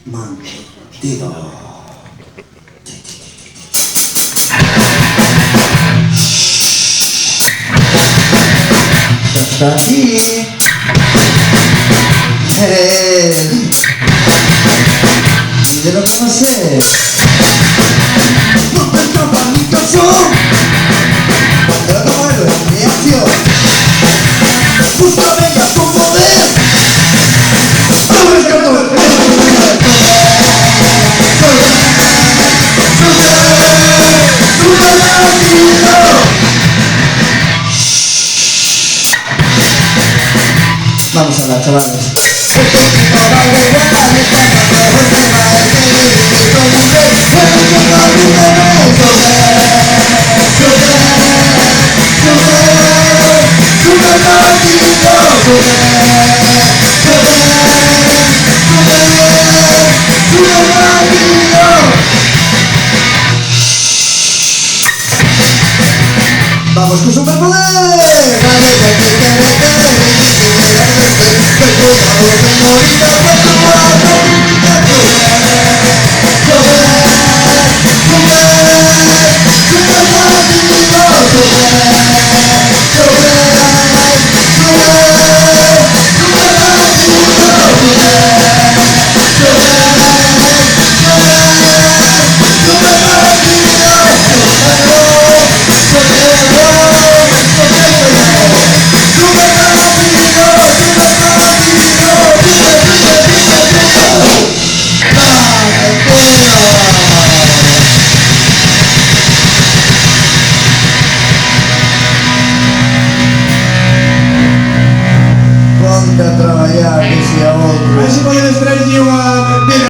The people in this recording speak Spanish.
Mentido. Está aquí. Y de lo que no sé. No me escapa mi corazón. Cuando lo muero en mi acción. Busca venga con poder. No me escapo. Vamos a hablar, chavales. Vamos con superpoder. Vamos,